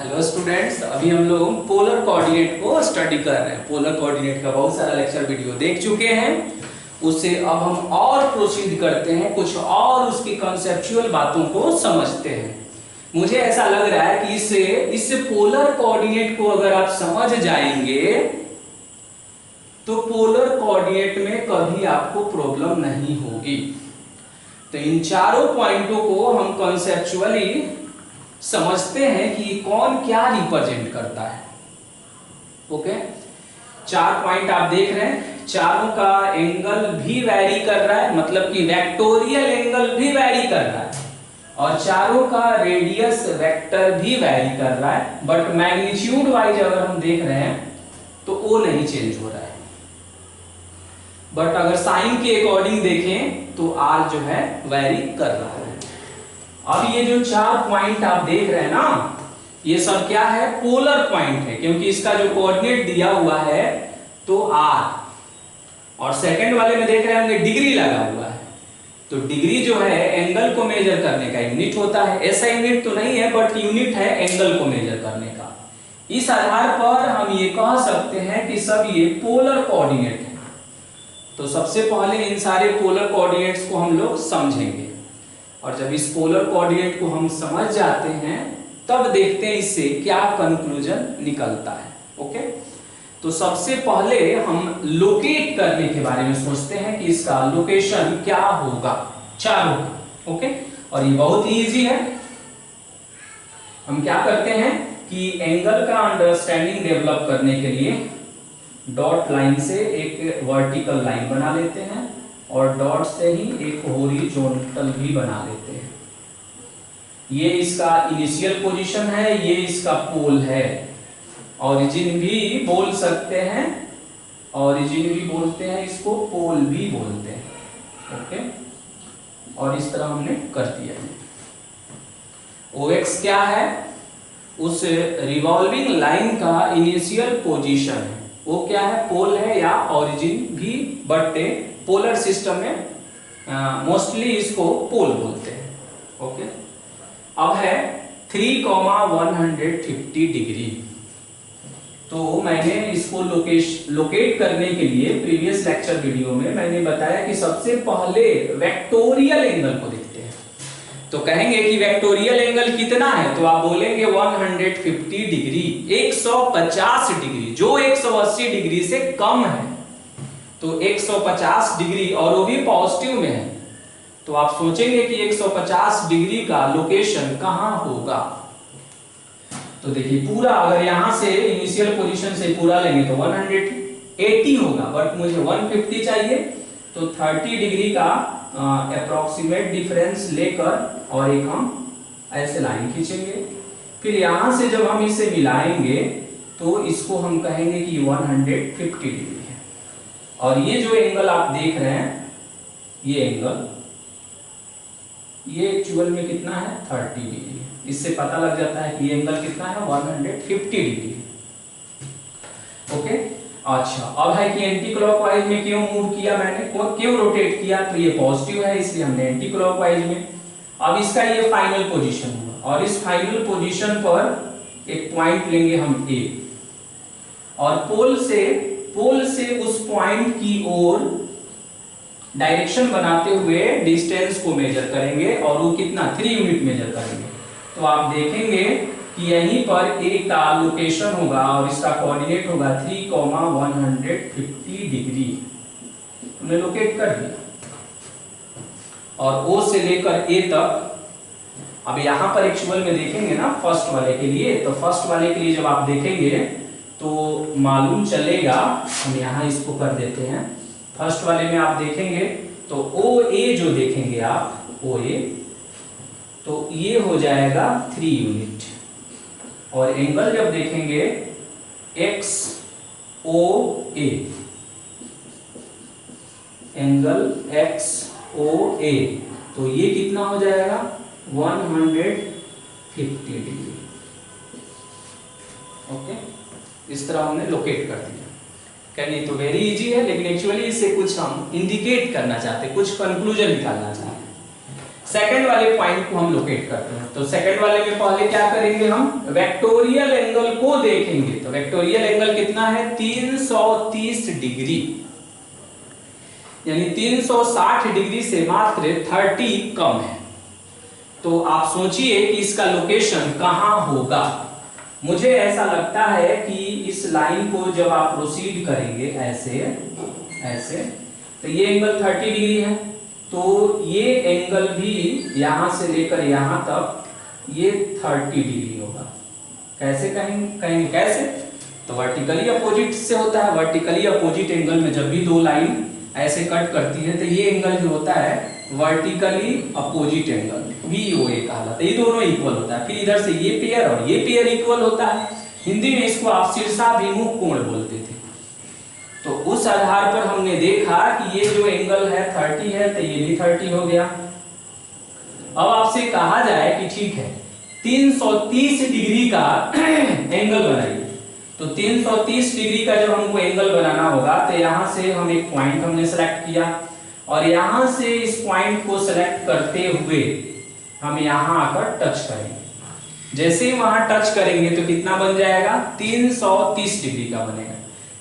Hello students, अभी हम लोग पोलर कोऑर्डिनेट को स्टडी कर रहे हैं। पोलर कोऑर्डिनेट का बहुत सारा लेक्चर वीडियो देख चुके हैं। उससे अब हम और प्रोसीड करते हैं, कुछ और उसकी कॉन्सेप्चुअल बातों को समझते हैं। मुझे ऐसा लग रहा है कि इससे पोलर कोऑर्डिनेट को अगर आप समझ जाएंगे तो पोलर कोऑर्डिनेट में कभी आपको प्रॉब्लम नहीं होगी। तो इन चारों पॉइंटों को हम कॉन्सेप्चुअली समझते हैं कि कौन क्या रिप्रेजेंट करता है। ओके, चार पॉइंट आप देख रहे हैं, चारों का एंगल भी वैरी कर रहा है, मतलब कि वेक्टोरियल एंगल भी वैरी कर रहा है, और चारों का रेडियस वेक्टर भी वैरी कर रहा है। बट मैग्नीट्यूड वाइज अगर हम देख रहे हैं तो वो नहीं चेंज हो रहा है। बट अगर साइन के अकॉर्डिंग देखें तो आर जो है वैरी कर रहा है। अब ये जो चार पॉइंट आप देख रहे हैं ना, ये सब क्या है? पोलर पॉइंट है, क्योंकि इसका जो कोऑर्डिनेट दिया हुआ है तो आर, और सेकंड वाले में देख रहे हैं हमने डिग्री लगा हुआ है। तो डिग्री जो है एंगल को मेजर करने का यूनिट होता है। ऐसा यूनिट तो नहीं है बट यूनिट है एंगल को मेजर करने का। इस आधार पर हम ये कह सकते हैं कि सब ये पोलर कोऑर्डिनेट है। तो सबसे पहले इन सारे पोलर कोऑर्डिनेट्स को हम लोग समझेंगे, और जब इस पोलर कोऑर्डिनेट को हम समझ जाते हैं तब देखते हैं इससे क्या कंक्लूजन निकलता है। ओके, तो सबसे पहले हम लोकेट करने के बारे में सोचते हैं कि इसका लोकेशन क्या होगा चारों का। ओके, और ये बहुत ही इजी है। हम क्या करते हैं कि एंगल का अंडरस्टैंडिंग डेवलप करने के लिए डॉट लाइन से एक वर्टिकल लाइन बना लेते हैं, और डॉट से ही एक हॉरिजॉन्टल भी बना लेते हैं। ये इसका इनिशियल पोजीशन है, ये इसका पोल है। ओरिजिन भी बोल सकते हैं, ओरिजिन भी बोलते हैं इसको, पोल भी बोलते हैं। ओके, और इस तरह हमने कर दिया। OX क्या है? उस रिवॉल्विंग लाइन का इनिशियल पोजीशन है। वो क्या है? पोल है या ओरिजिन भी, बट पोलर सिस्टम में मोस्टली इसको पोल बोलते हैं। ओके, अब है 3,150 डिग्री। तो मैंने इसको लोकेट करने के लिए प्रीवियस लेक्चर वीडियो में मैंने बताया कि सबसे पहले वेक्टोरियल एंगल को देखते हैं। तो कहेंगे कि वेक्टोरियल एंगल कितना है, तो आप बोलेंगे 150 डिग्री, 150 डिग्री, जो 180 डिग्री से कम है। तो 150 डिग्री, और वो भी पॉजिटिव में है, तो आप सोचेंगे कि 150 डिग्री का लोकेशन कहां होगा। तो देखिए, पूरा अगर यहां से इनिशियल पोजीशन से पूरा लेंगे तो 180 होगा, बट मुझे 150 चाहिए। तो 30 डिग्री का अप्रोक्सीमेट डिफरेंस लेकर और एक हम ऐसे लाइन खींचेंगे। फिर यहां से जब हम इसे मिलाएंगे तो इसको हम कहेंगे कि 150 डिग्री है। और ये जो एंगल आप देख रहे हैं, ये एंगल, ये एक्चुअल में कितना है? 30 डिग्री। इससे पता लग जाता है कि ये एंगल कितना है? 150 डिग्री। ओके, अच्छा, अब है कि एंटी क्लॉकवाइज में क्यों मूव किया मैंने, क्यों रोटेट किया? तो ये पॉजिटिव है, इसलिए हमने एंटी क्लॉकवाइज में। अब इसका ये फाइनल पोजीशन हुआ, और इस फाइनल पोजीशन पर एक पॉइंट लेंगे हम A, और पोल से उस पॉइंट की ओर डायरेक्शन बनाते हुए डिस्टेंस को मेजर करेंगे, और वो कितना? 3 यूनिट मेजर करेंगे। तो आप देखेंगे कि यहीं पर A का लोकेशन होगा, और इसका कोऑर्डिनेट होगा 3,150 डिग्री। हमने लोकेट कर दिया, और O से लेकर A तक। अब यहां पर एक्चुअल में देखेंगे ना फर्स्ट वाले के लिए, तो फर्स्ट वाले के लिए जब आप देखेंगे तो मालूम चलेगा, हम यहां इसको कर देते हैं। फर्स्ट वाले में आप देखेंगे तो OA जो देखेंगे आप, OA, तो ये हो जाएगा 3 यूनिट, और एंगल जब देखेंगे XOA, एंगल XOA, तो ये कितना हो जाएगा? 150 डिग्री। ओके, इस तरह हमने लोकेट कर दिया। कहने तो वेरी इजी है, लेकिन एक्चुअली इससे कुछ हम इंडिकेट करना चाहते हैं, कुछ कंक्लूजन निकालना चाहते हैं। सेकंड वाले पॉइंट को हम लोकेट करते हैं। तो सेकंड वाले में पहले क्या करेंगे, हम वेक्टोरियल एंगल को देखेंगे। तो वेक्टोरियल एंगल कितना है, 330 डिग्री, यानी 360 डिग्री से मात्र 30 कम है। तो आप सोचिए कि इसका लोकेशन कहां होगा। मुझे ऐसा लगता है कि इस लाइन को जब आप प्रोसीड करेंगे ऐसे ऐसे, तो ये एंगल 30 डिग्री है, तो ये एंगल भी यहां से लेकर यहां तक ये 30 डिग्री होगा। कैसे कहेंगे कैसे, तो वर्टिकली अपोजिट से होता है। वर्टिकली अपोजिट एंगल में जब भी दो लाइन ऐसे कट करती है तो ये एंगल जो होता है वर्टिकली अपोजिट एंगल, VOA कहलाता है। ये दोनों इक्वल होता है। फिर इधर से ये पेयर और ये पेयर इक्वल होता है। हिंदी में इसको आप शीर्षाभिमुख कोण बोलते थे। तो उस आधार पर हमने देखा कि ये जो एंगल है 30 है, तो ये भी 30 हो गया। अब आपसे कहा जाए कि ठीक है 330 डिग्री का एंगल बनाइए। तो 330 डिग्री का जब हमको एंगल बनाना होगा, तो यहां से हम एक पॉइंट हमने सेलेक्ट किया और यहां से इस पॉइंट को सेलेक्ट करते हुए हम यहां आकर टच करेंगे। जैसे ही वहां टच करेंगे तो कितना बन जाएगा, 330 डिग्री का बनेगा।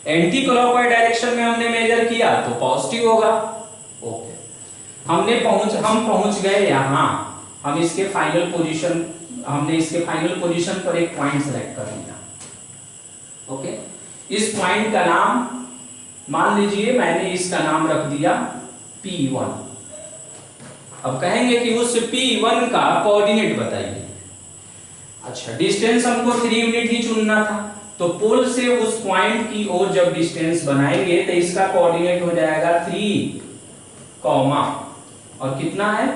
एंटी क्लॉकवाइज डायरेक्शन में हमने मेजर किया तो पॉजिटिव होगा। ओके, हम पहुंच गए यहां। हम इसके फाइनल पोजीशन पर एक पॉइंट सेलेक्ट कर लिया। ओके, इस पॉइंट का नाम मान लीजिए मैंने इसका नाम रख दिया P1। अब कहेंगे कि उस P1 का कोऑर्डिनेट बताइए। अच्छा, डिस्टेंस हमको 3 यूनिट ही चुनना था, तो पोल से उस पॉइंट की ओर जब डिस्टेंस बनाएंगे तो इसका कोऑर्डिनेट हो जाएगा 3, और कितना है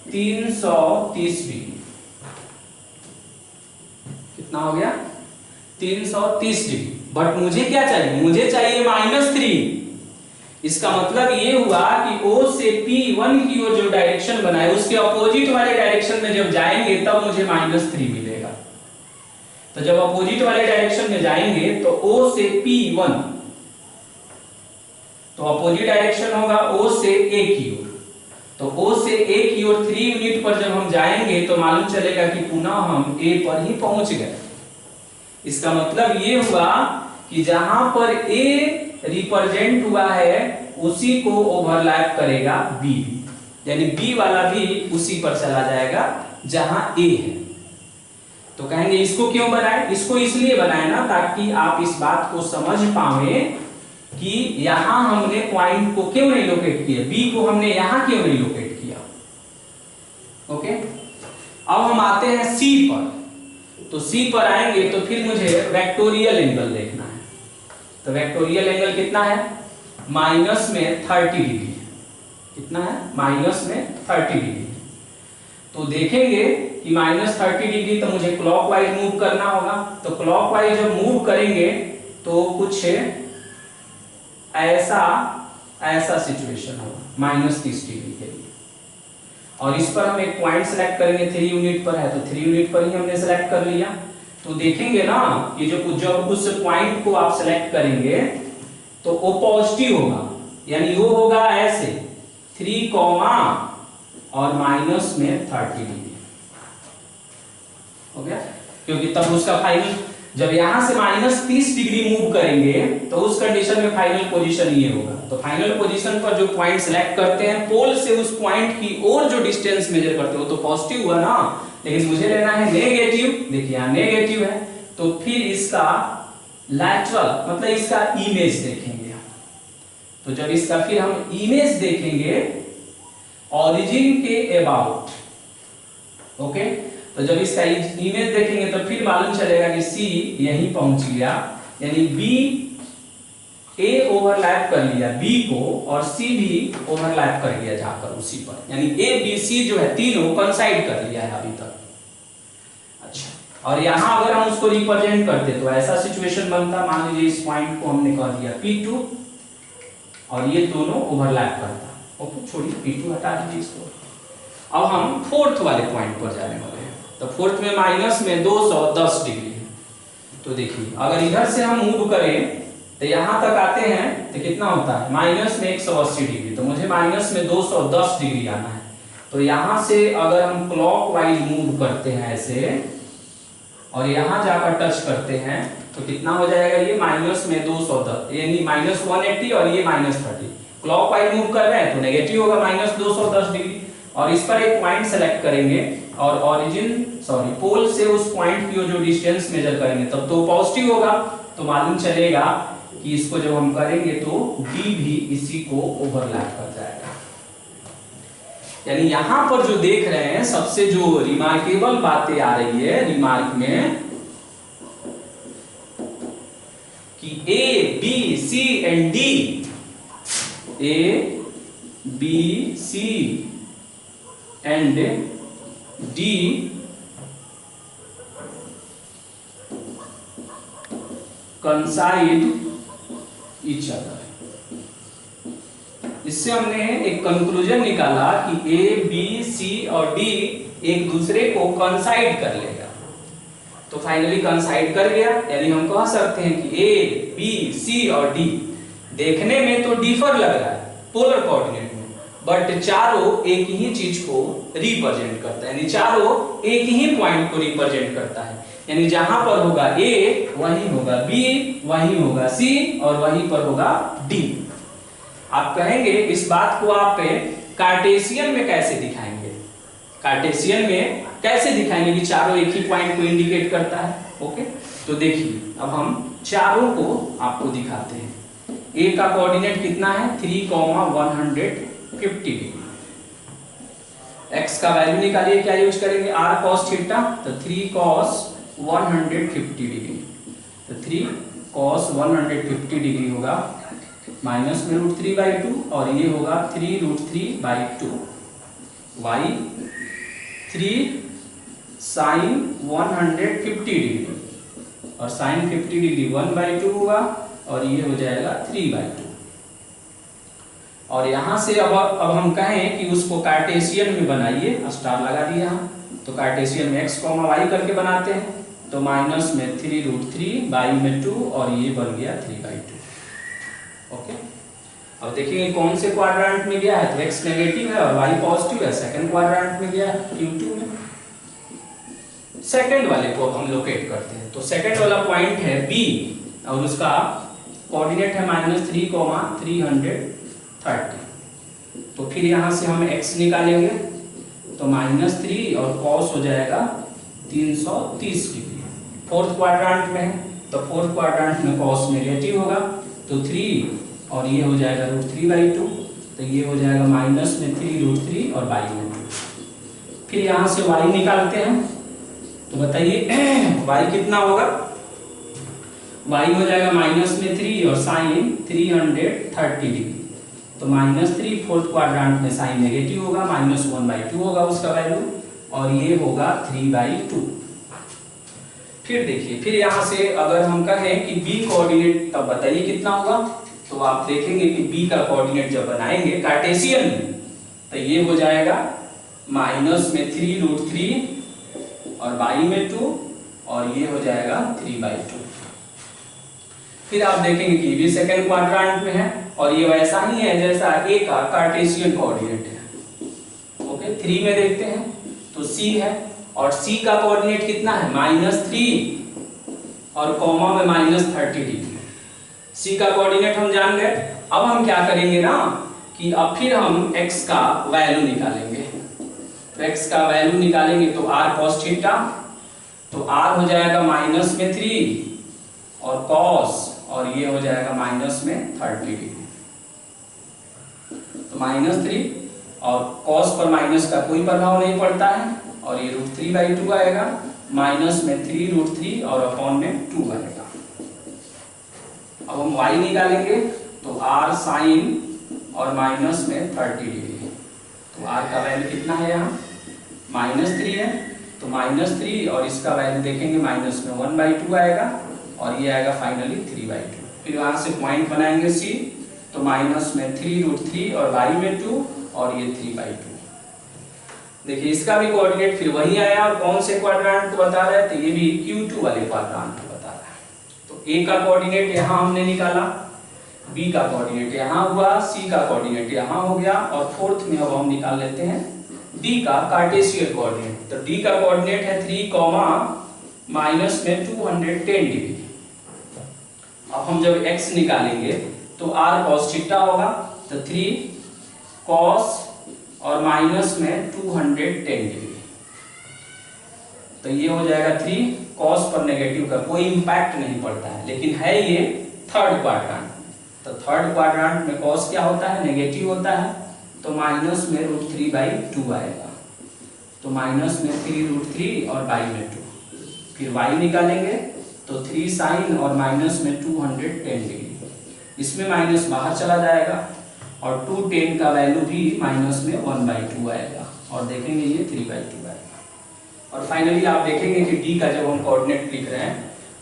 330 डिग्री। कितना हो गया 330 डिग्री। बट मुझे क्या चाहिए, मुझे चाहिए -3। इसका मतलब ये हुआ कि O से P1 की ओर जो डायरेक्शन बनाए उसके अपोजिट वाले डायरेक्शन में जब जाएंगे तब मुझे -3 मिलेगा। तो जब अपोजिट वाले डायरेक्शन में जाएंगे तो O से P1, तो अपोजिट डायरेक्शन होगा O से A की ओर। तो O से A की ओर 3 यूनिट पर जब हम जाएंगे तो मालूम चलेगा कि पुनः हम A पर ही पहुंच गए। इसका मतलब ये हुआ कि जहां पर A रिप्रेजेंट हुआ है उसी को ओवरलैप करेगा B, यानी B वाला भी उसी पर चला जाएगा जहां A है। तो कहेंगे इसको क्यों बनाए, इसको इसलिए बनाए ना ताकि आप इस बात को समझ पाए कि यहां हमने पॉइंट को क्यों नहीं लोकेट किया, B को हमने यहां क्यों नहीं लोकेट किया। ओके, अब हम आते हैं C पर। तो C पर आएंगे तो फिर मुझे वेक्टोरियल एंगल देखना है। तो वेक्टोरियल एंगल कितना है, माइनस में 30 डिग्री। कितना है, माइनस में 30 डिग्री। तो देखेंगे कि -30 डिग्री, तो मुझे क्लॉकवाइज मूव करना होगा। तो क्लॉकवाइज जब मूव करेंगे तो कुछ ऐसा सिचुएशन होगा -30 डिग्री के लिए। और इस पर हम एक पॉइंट सेलेक्ट करेंगे, 3 यूनिट पर है तो 3 यूनिट पर ही हमने सेलेक्ट कर लिया। तो देखेंगे ना कि जब उस पॉइंट को आप सेलेक्ट करेंगे तो वो पॉजिटिव होगा, यानी वो होगा ऐसे 3, और माइनस में 30 डिग्री हो गया। क्योंकि तब उसका फाइनल, जब यहां से -30 डिग्री मूव करेंगे तो उस कंडीशन में फाइनल पोजीशन ये होगा। तो फाइनल पोजीशन पर जो पॉइंट सेलेक्ट करते हैं, पोल से उस पॉइंट की ओर जो डिस्टेंस मेजर करते हो तो पॉजिटिव हुआ ना, लेकिन मुझे लेना है नेगेटिव। देखिए यहां नेगेटिव है, तो फिर इसका लैटरल मतलब इसका इमेज देखेंगे। तो जब इसका फिर हम इमेज देखेंगे ओरिजिन के अबाउट, ओके, तो जब इसका इमेज देखेंगे तो फिर मालूम चलेगा कि C यहीं पहुंच गया, यानी B A ओवरलैप कर लिया B को और C भी ओवरलैप कर लिया जाकर उसी पर, यानी A B C जो है तीनों कंसाइड कर लिया है अभी तक। अच्छा, और यहां अगर हम उसको रिप्रेजेंट करते तो ऐसा सिचुएशन बनता, मान लीजिए इस पॉइंट को हमने कह दिया P2 और ये दोनों ओवरलैप करता। ओके, छोड़िए P2 हटा दीजिए इसको। अब हम फोर्थ वाले पॉइंट पर जाने वाले हैं। तो फोर्थ में माइनस में 210 डिग्री है। तो देखिए अगर इधर से हम मूव करें तो यहां तक आते हैं तो कितना होता है, माइनस में 180 डिग्री। तो मुझे माइनस में 210 डिग्री आना है। तो यहां से अगर हम क्लॉकवाइज मूव करते हैं ऐसे और यहां जाकर टच करते हैं तो कितना हो जाएगा, ये माइनस में 210 यानी -180 और ये -30। क्लॉकवाइज मूव कर रहे हैं तो नेगेटिव होगा -210 डिग्री। और इस पर एक पॉइंट सेलेक्ट करेंगे और पोल से उस पॉइंट की जो डिस्टेंस मेजर करेंगे तब तो पॉजिटिव होगा। तो मालूम चलेगा कि इसको जब हम करेंगे तो डी भी इसी को ओवरलैप कर जाएगा। यानी यहां पर जो देख रहे हैं सबसे जो रिमार्केबल बातें आ रही है रिमार्क में कि A B C and D, A B C and D coincide each other. इससे हमने एक कंक्लूजन निकाला कि ए बी सी और डी एक दूसरे को कंसाइड कर लेगा। तो फाइनली कंसाइड कर गया, यानी हम कह सकते हैं कि ए बी सी और डी देखने में तो डिफर लग रहा है पोलर कोऑर्डिनेट में, बट चारों एक ही चीज को रिप्रेजेंट करता है, यानी चारों एक ही पॉइंट को रिप्रेजेंट करता है। यानी जहां पर होगा ए वहीं होगा बी, वहीं होगा सी और वहीं पर होगा डी। आप कहेंगे इस बात को आप कार्टेशियन में कैसे दिखाएंगे, कार्टेशियन में कैसे दिखाएंगे कि चारों एक ही पॉइंट को इंडिकेट करता है। ओके, तो देखिए अब हम चारों को आपको दिखाते हैं। ए का कोऑर्डिनेट कितना है 3,150 डिग्री। एक्स का वैल्यू निकालिए, क्या यूज करेंगे r cos थीटा, तो 3 cos 150 डिग्री, तो 3 cos 150 डिग्री होगा माइनस में √3/2 और ये होगा 3√3/2 y 3 sin 150 डिग्री और sin 50 डिग्री 1/2 होगा और ये हो जाएगा 3/2। और यहां से अब हम कहें कि उसको कार्टेशियन में बनाइए, स्टार लगा दिया हम, तो कार्टेशियन में x, y करके बनाते हैं, तो माइनस में 3√3 y में 2 और ये बन गया 3/2। ओके, अब देखेंगे कौन से क्वाड्रेंट में गया है, तो x नेगेटिव है और y पॉजिटिव है, सेकंड क्वाड्रेंट में गया है Q2 में। सेकंड वाले को हम लोकेट करते हैं, तो सेकंड वाला पॉइंट है B और उसका कोऑर्डिनेट है -3,330। तो फिर यहां से हम x निकालेंगे तो -3 और cos हो जाएगा 330 डिग्री। फोर्थ क्वाड्रेंट में है तो फोर्थ क्वाड्रेंट में cos नेगेटिव होगा, तो 3 और ये हो जाएगा √3/2, तो ये हो जाएगा माइनस में 3√3 और y में 2। फिर यहां से y निकालते हैं, तो बताइए y कितना होगा, y हो जाएगा माइनस में 3 और sin 330 डिग्री, तो -3 फोर्थ क्वाड्रेंट में sin नेगेटिव होगा, -1/2 होगा उसका वैल्यू और ये होगा 3/2। फिर देखिए, फिर यहां से अगर हम कहें कि b कोऑर्डिनेट तब बताइए कितना होगा, तो आप देखेंगे कि b का कोऑर्डिनेट जब बनाएंगे कार्टेशियन में तो ये हो जाएगा माइनस में 3√3 और y में 2 और ये हो जाएगा 3/2। फिर आप देखेंगे कि भी सेकंड क्वाड्रेंट में है और ये वैसा ही है जैसा a का कार्टेशियन कोऑर्डिनेट है। ओके, 3 में देखते हैं तो c है और c का कोऑर्डिनेट कितना है -3 और कॉमा में -30 डिग्री। c का कोऑर्डिनेट हम जान गए। अब हम क्या करेंगे ना कि अब फिर हम x का वैल्यू निकालेंगे, तो x का वैल्यू निकालेंगे तो r cos थीटा, तो r हो जाएगा माइनस में 3 और cos और ये हो जाएगा माइनस में 30 डिग्री, तो -3 और cos पर माइनस का कोई प्रभाव नहीं पड़ता है और ये √3/2 आएगा, माइनस में 3√3 और अपॉन में 2 आएगा। अब हम y निकालेंगे तो r sin और माइनस में 30 डिग्री, तो r का वैल्यू कितना है यहाँ -3 है, तो -3 और इसका वैल्यू देखेंगे माइनस में 1/2 आएगा और ये आएगा फाइनली 3/2। फिर वहां से पॉइंट बनाएंगे c, तो माइनस में 3√3 और y में 2 और ये 3/2। देखिए इसका भी कोऑर्डिनेट फिर वही आया और कौन से क्वाड्रेंट को बता रहा है, तो ये भी Q2 वाले क्वाड्रेंट को बता रहा है। तो A का कोऑर्डिनेट यहाँ हमने निकाला, B का कोऑर्डिनेट यहाँ हुआ, C का कोऑर्डिनेट यहाँ हो गया और फोर्थ में अब हम निकाल लेते हैं डी का कार्टेशियन कोऑर्डिनेट। तो डी का कोऑर्डिनेट है 3, माइनस में 210 डिग्री। अब हम जब x निकालेंगे तो r cos थीटा होगा, तो 3 cos और माइनस में 210 डिग्री। तो ये हो जाएगा 3 cos पर नेगेटिव का कोई इंपैक्ट नहीं पड़ता है, लेकिन है ये थर्ड क्वाड्रेंट। तो थर्ड क्वाड्रेंट में cos क्या होता है, नेगेटिव होता है, तो माइनस में √3/2 आएगा। तो माइनस में 3√3 और बाई में 2। फिर y निकालेंगे तो 3 sin और माइनस में 210 डिग्री। इसमें माइनस बाहर चला जाएगा और 210 का वैल्यू भी माइनस में 1/2 आएगा और देखेंगे ये 3/2 आएगा। और फाइनली आप देखेंगे कि d का जब हम कोऑर्डिनेट लिख रहे हैं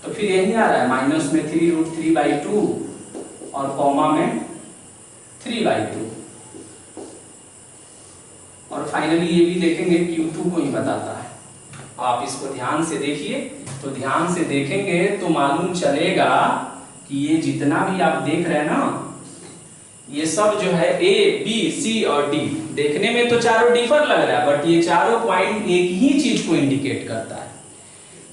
तो फिर यही आ रहा है, माइनस में 3√3/2 और कॉमा में 3/2। और फाइनली ये भी देखेंगे Q2 को ही बताता है। आप इसको ध्यान से देखिए, तो ध्यान से देखेंगे तो मालूम चलेगा कि ये जितना भी आप देख रहे हैं ना, ये सब जो है A, B, C और D, देखने में तो चारों डिफर लग रहा है, बट ये चारों पॉइंट एक ही चीज को इंडिकेट करता है।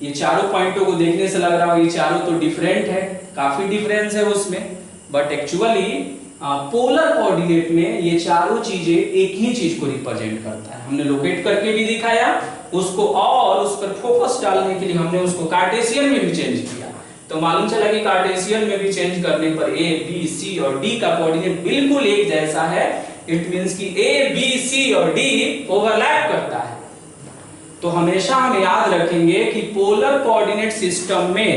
ये चारों पॉइंटों को देखने से लग रहा है ये चारों तो डिफरेंट है, काफी डिफरेंस है उसमें, बट एक्चुअली पोलर कोऑर्डिनेट में ये चारों चीजें एक ही चीज को रिप्रेजेंट करता है। हमने लोकेट करके भी दिखाया उसको, और उस पर फोकस डालने के लिए हमने उसको कार्टेशियन में भी चेंज किया। तो मालूम चला कि कार्टेशियन में भी चेंज करने पर A, B, C और D का कोऑर्डिनेट बिल्कुल एक जैसा है। इट मींस कि A, B, C और D ओवरलैप करता है। तो हमेशा हम याद रखेंगे कि पोलर कोऑर्डिनेट सिस्टम में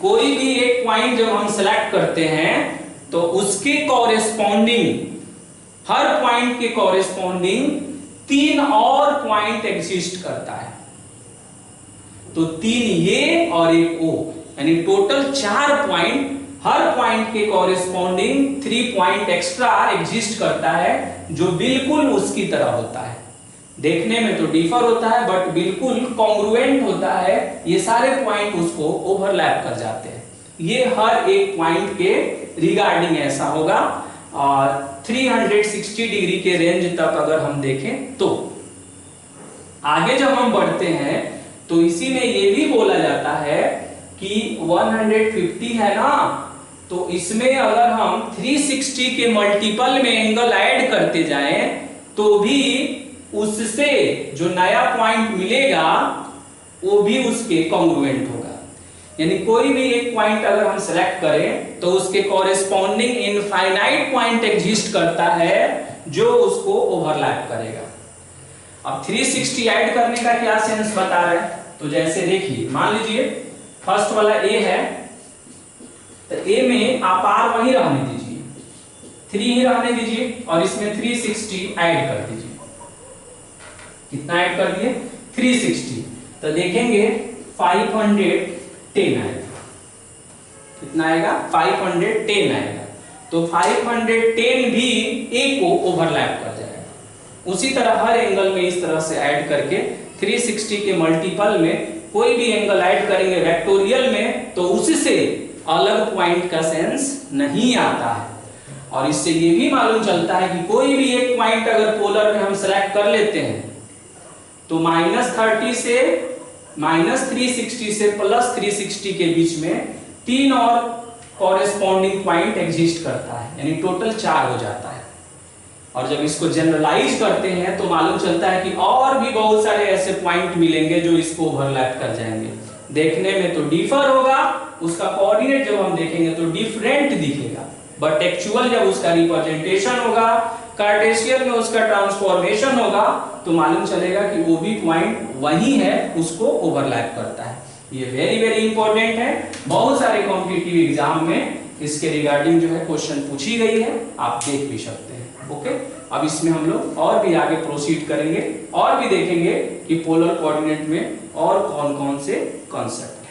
कोई भी एक पॉइंट जब हम सेलेक्ट करते हैं तो उसके कॉरेस्पॉन्डिंग, हर पॉइंट के कॉरेस्पॉन्डिंग 3 और पॉइंट एग्जिस्ट करता है। तो 3 ये और एक O, यानी टोटल 4 पॉइंट, हर पॉइंट के कॉरेस्पॉन्डिंग 3 पॉइंट एक्स्ट्रा एग्जिस्ट करता है, जो बिल्कुल उसकी तरह होता है। देखने में तो डिफर होता है बट बिल्कुल कॉन्ग्रुएंट होता है। ये सारे पॉइंट उसको ओवरलैप कर जाते हैं। ये हर एक पॉइंट के रिगार्डिंग ऐसा होगा। और 360 डिग्री के रेंज तक अगर हम देखें तो आगे जब हम बढ़ते हैं तो इसी में ये भी बोला जाता है कि 150 है ना, तो इसमें अगर हम 360 के मल्टीपल में एंगल ऐड करते जाएं तो भी उससे जो नया पॉइंट मिलेगा वो भी उसके कॉन्ग्रुएंट होगा। यानी कोई भी एक पॉइंट अगर हम सेलेक्ट करें तो उसके कॉरेस्पॉन्डिंग इनफाइनाइट पॉइंट एग्जिस्ट करता है जो उसको ओवरलैप करेगा। अब 360 ऐड करने का क्या सेंस बता रहा है, तो जैसे देखिए, मान लीजिए फर्स्ट वाला A है, तो A में आप R वही रहने दीजिए, 3 ही रहने दीजिए और इसमें 360 ऐड कर दीजिए। कितना ऐड कर दिए? 360। तो देखेंगे 510 आएगा। कितना आएगा? 510 आएगा। तो 510 भी A को ओवरलैप कर जाएगा। उसी तरह हर एंगल में इस तरह से ऐड करके 360 के मल्टीपल में कोई भी एंगल ऐड करेंगे वेक्टोरियल में तो उससे अलग पॉइंट का सेंस नहीं आता है। और इससे ये भी मालूम चलता है कि कोई भी एक पॉइंट अगर पोलर में हम सेलेक्ट कर लेते हैं तो -30 से -360 से +360 के बीच में 3 और कॉरेस्पॉन्डिंग पॉइंट एग्जिस्ट करता है, यानी टोटल 4 हो जाता है। और जब इसको जनरलाइज करते हैं तो मालूम चलता है कि और भी बहुत सारे ऐसे पॉइंट मिलेंगे जो इसको ओवरलैप कर जाएंगे। देखने में तो डिफर होगा, उसका कोऑर्डिनेट जब हम देखेंगे तो डिफरेंट दिखेगा, बट एक्चुअल जब उसका रिप्रेजेंटेशन होगा, कार्टेशियन में उसका ट्रांसफॉर्मेशन होगा, तो मालूम चलेगा कि वो भी पॉइंट वही है, उसको ओवरलैप करता है। ये वेरी वेरी इंपॉर्टेंट है। बहुत सारे कॉम्पिटिटिव एग्जाम में इसके रिगार्डिंग जो है क्वेश्चन पूछी गई है, आप देख भी सकते हैं। ओके, अब इसमें हम लोग और भी आगे प्रोसीड करेंगे और भी देखेंगे कि पोलर कोऑर्डिनेट में और कौन कौन से कॉन्सेप्ट